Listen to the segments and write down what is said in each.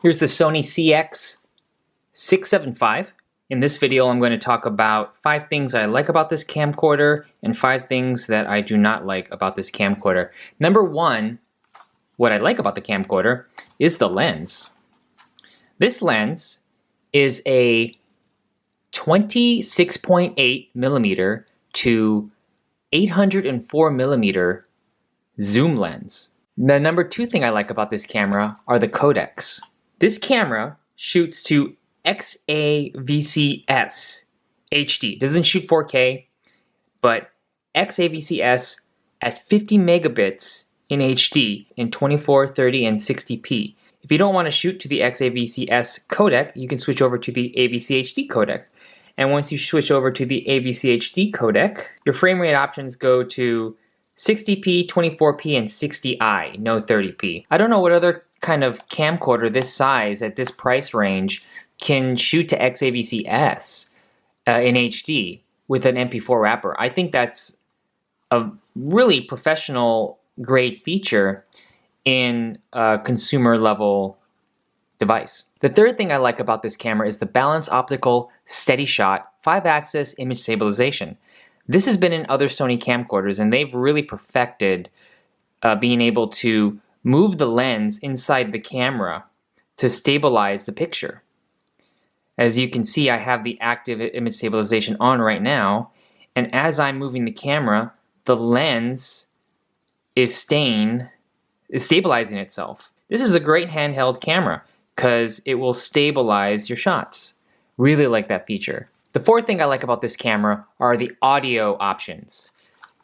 Here's the Sony CX675. In this video, I'm going to talk about 5 things I like about this camcorder and 5 things that I do not like about this camcorder. Number 1, what I like about the camcorder is the lens. This lens is a 26.8 millimeter to 804 millimeter zoom lens. The number 2 thing I like about this camera are the codecs. This camera shoots to XAVC S HD. It doesn't shoot 4K, but XAVC S at 50 megabits in HD in 24, 30, and 60p. If you don't want to shoot to the XAVC S codec, you can switch over to the AVCHD codec. And once you switch over to the AVCHD codec, your frame rate options go to 60p, 24p, and 60i, no 30p. I don't know what other kind of camcorder this size at this price range can shoot to XAVC S in HD with an MP4 wrapper. I think that's a really professional grade feature in a consumer level device. The third thing I like about this camera is the balanced optical SteadyShot 5-axis image stabilization. This has been in other Sony camcorders and they've really perfected being able to move the lens inside the camera to stabilize the picture. As you can see, I have the active image stabilization on right now, and as I'm moving the camera, the lens is stabilizing itself. This is a great handheld camera because it will stabilize your shots. Really like that feature. The fourth thing I like about this camera are the audio options.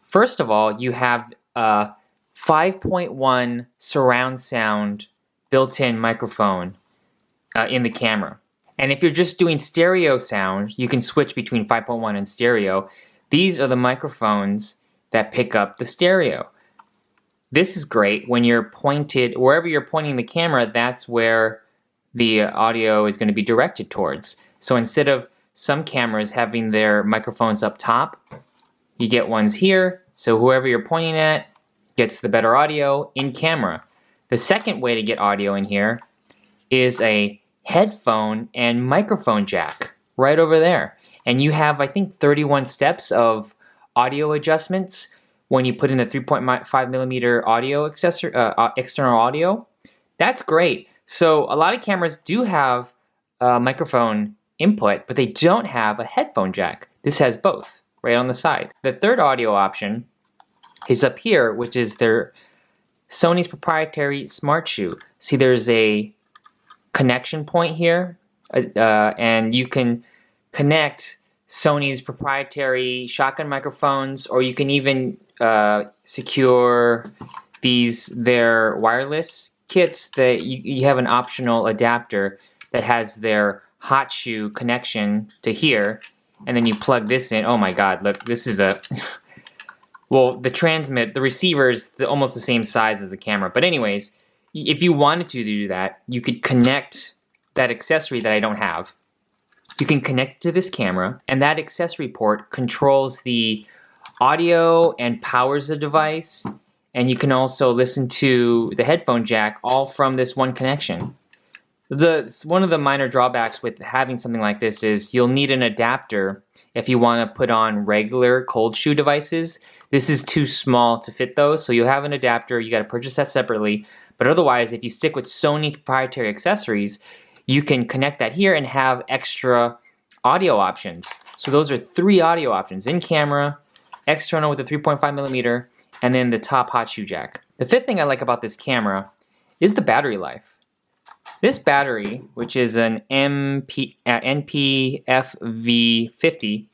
First of all, you have 5.1 surround sound built-in microphone in the camera. And if you're just doing stereo sound, you can switch between 5.1 and stereo. These are the microphones that pick up the stereo. This is great when you're pointed, wherever you're pointing the camera, that's where the audio is going to be directed towards. So instead of some cameras having their microphones up top, you get ones here, so whoever you're pointing at gets the better audio in camera. The second way to get audio in here is a headphone and microphone jack right over there. And you have, I think, 31 steps of audio adjustments when you put in the 3.5 millimeter audio accessory, external audio. That's great. So a lot of cameras do have microphone input, but they don't have a headphone jack. This has both right on the side. The third audio option is up here, which is their Sony's proprietary smart shoe. See, there's a connection point here, and you can connect Sony's proprietary shotgun microphones, or you can even secure their wireless kits that you have an optional adapter that has their hot shoe connection to here, and then you plug this in. Oh my god, look, this is a well, the receiver is almost the same size as the camera. But anyways, if you wanted to do that, you could connect that accessory that I don't have. You can connect it to this camera, and that accessory port controls the audio and powers the device, and you can also listen to the headphone jack all from this one connection. One of the minor drawbacks with having something like this is you'll need an adapter if you want to put on regular cold shoe devices. This is too small to fit those, so you'll have an adapter. You got to purchase that separately. But otherwise, if you stick with Sony proprietary accessories, you can connect that here and have extra audio options. So those are 3 audio options: in camera, external with the 3.5 millimeter, and then the top hot shoe jack. The fifth thing I like about this camera is the battery life. This battery, which is an NPFV50,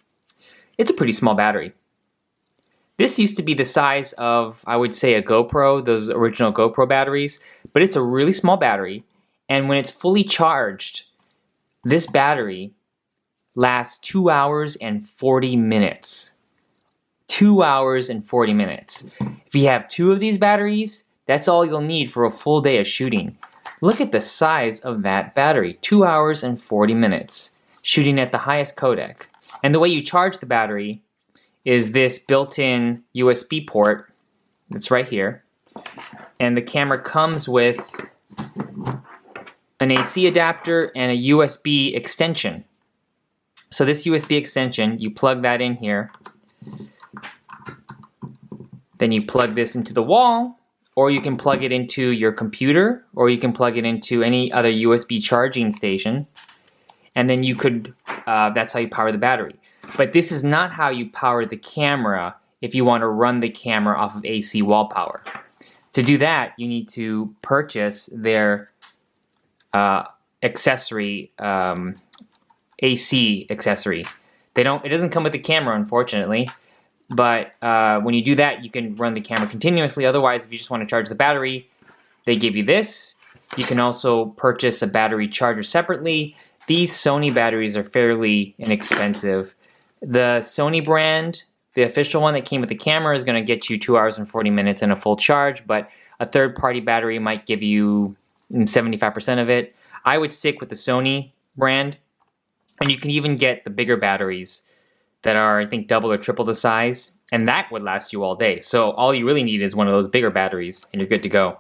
it's a pretty small battery. This used to be the size of, I would say, a GoPro, those original GoPro batteries, but it's a really small battery, and when it's fully charged, this battery lasts 2 hours and 40 minutes. 2 hours and 40 minutes. If you have 2 of these batteries, that's all you'll need for a full day of shooting. Look at the size of that battery, 2 hours and 40 minutes, shooting at the highest codec. And the way you charge the battery is this built-in USB port that's right here. And the camera comes with an AC adapter, and a USB extension. So this USB extension, you plug that in here. Then you plug this into the wall, or you can plug it into your computer, or you can plug it into any other USB charging station. And then you could, that's how you power the battery. But this is not how you power the camera if you want to run the camera off of AC wall power. To do that, you need to purchase their accessory, AC accessory. It doesn't come with the camera, unfortunately. But when you do that, you can run the camera continuously. Otherwise, if you just want to charge the battery, they give you this. You can also purchase a battery charger separately. These Sony batteries are fairly inexpensive. The Sony brand, the official one that came with the camera, is going to get you 2 hours and 40 minutes and a full charge, but a third-party battery might give you 75% of it. I would stick with the Sony brand, and you can even get the bigger batteries that are, I think, double or triple the size, and that would last you all day. So all you really need is one of those bigger batteries, and you're good to go.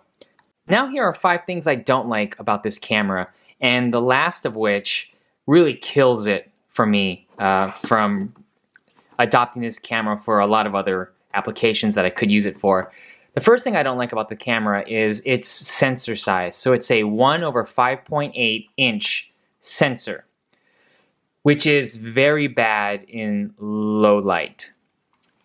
Now here are 5 things I don't like about this camera, and the last of which really kills it for me from adopting this camera for a lot of other applications that I could use it for. The first thing I don't like about the camera is its sensor size. So it's a 1/5.8 inch sensor, which is very bad in low light.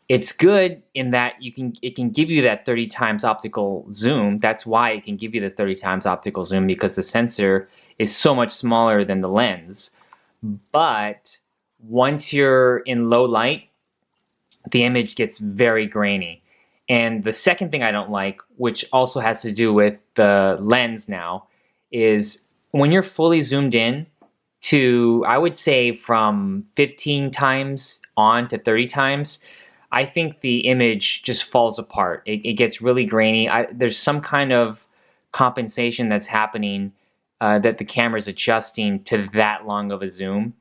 It's good in that it can give you that 30 times optical zoom. That's why it can give you the 30 times optical zoom, because the sensor is so much smaller than the lens. But once you're in low light, the image gets very grainy. And the second thing I don't like, which also has to do with the lens now, is when you're fully zoomed in to, I would say, from 15 times on to 30 times, I think the image just falls apart. It gets really grainy. There's some kind of compensation that's happening that the camera's adjusting to that long of a zoom.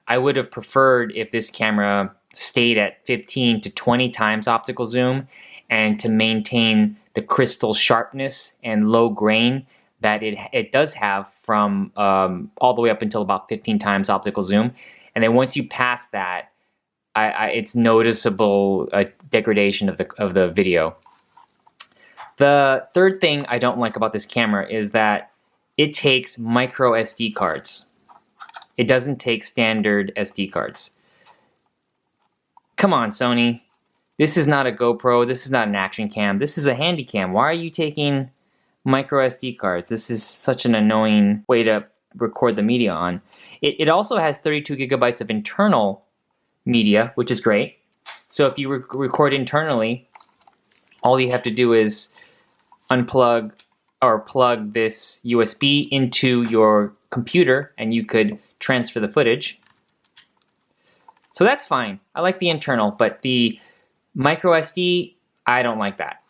I would have preferred if this camera stayed at 15 to 20 times optical zoom, and to maintain the crystal sharpness and low grain that it does have from all the way up until about 15 times optical zoom. And then once you pass that, it's noticeable degradation of the video. The third thing I don't like about this camera is that it takes micro SD cards. It doesn't take standard SD cards. Come on, Sony. This is not a GoPro. This is not an action cam. This is a handy cam. Why are you taking micro SD cards? This is such an annoying way to record the media on. It also has 32 gigabytes of internal media, which is great. So if you record internally, all you have to do is unplug or plug this USB into your computer, and you could transfer the footage. So that's fine. I like the internal, but the micro SD, I don't like that.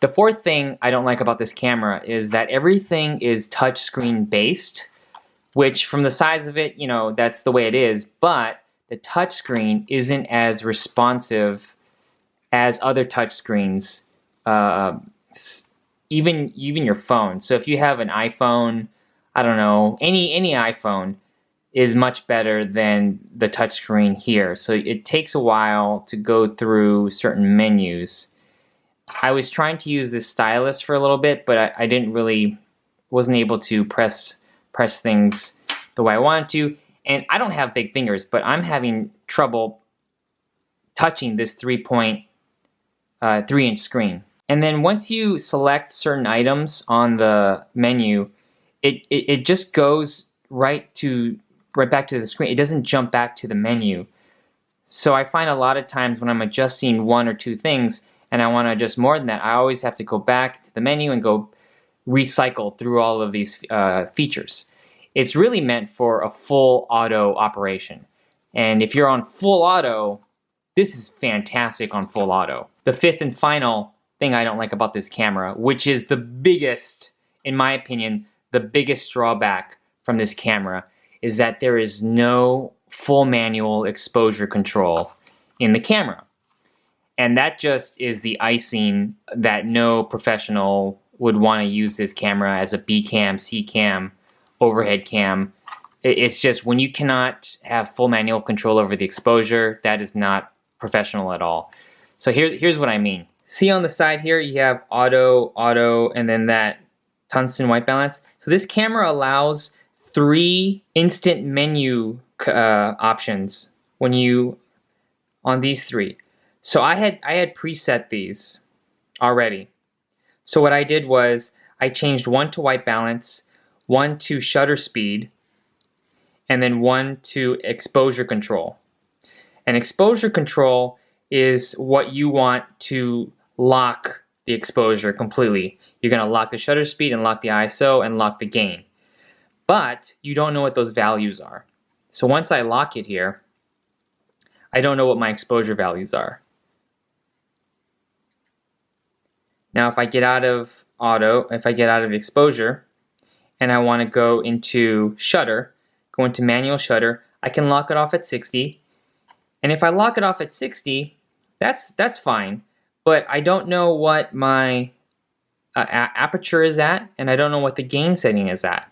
The fourth thing I don't like about this camera is that everything is touchscreen based, which from the size of it, you know, that's the way it is, but the touchscreen isn't as responsive as other touchscreens, even your phone. So if you have an iPhone, I don't know, any iPhone is much better than the touchscreen here. So it takes a while to go through certain menus. I was trying to use this stylus for a little bit, but I wasn't able to press things the way I wanted to. And I don't have big fingers, but I'm having trouble touching this 3.3 inch screen. And then once you select certain items on the menu, it just goes right back to the screen. It doesn't jump back to the menu. So I find a lot of times when I'm adjusting one or two things and I want to adjust more than that, I always have to go back to the menu and go recycle through all of these features. It's really meant for a full auto operation. And if you're on full auto, this is fantastic on full auto. The fifth and final thing I don't like about this camera, which is the biggest, in my opinion, the biggest drawback from this camera, is that there is no full manual exposure control in the camera. And that just is the icing that no professional would want to use this camera as a B cam, C cam, overhead cam. It's just when you cannot have full manual control over the exposure, that is not professional at all. So here's what I mean. See on the side here, you have auto, auto, and then that tungsten white balance. So this camera allows 3 instant menu options when you on these 3. So I had preset these already. So what I did was I changed 1 to white balance, 1 to shutter speed, and then 1 to exposure control. And exposure control is what you want to lock the exposure completely. You're going to lock the shutter speed and lock the ISO and lock the gain. But you don't know what those values are. So once I lock it here, I don't know what my exposure values are. Now if I get out of auto, if I get out of exposure, and I want to go into shutter, go into manual shutter, I can lock it off at 60. And if I lock it off at 60, that's fine. But I don't know what my aperture is at, and I don't know what the gain setting is at.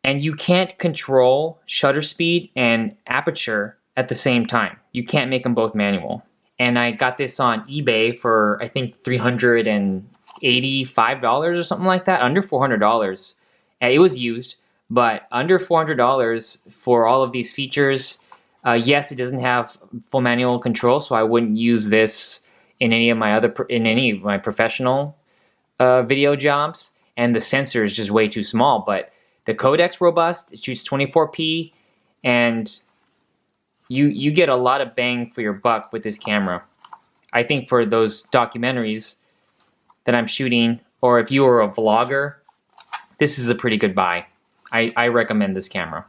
And you can't control shutter speed and aperture at the same time. You can't make them both manual. And I got this on eBay for, I think, $385 or something like that, under $400. And it was used, but under $400 for all of these features. Yes, it doesn't have full manual control, so I wouldn't use this in any of my professional video jobs. And the sensor is just way too small. But the codec's robust. It shoots 24p, and you get a lot of bang for your buck with this camera. I think for those documentaries that I'm shooting, or if you were a vlogger, this is a pretty good buy. I recommend this camera.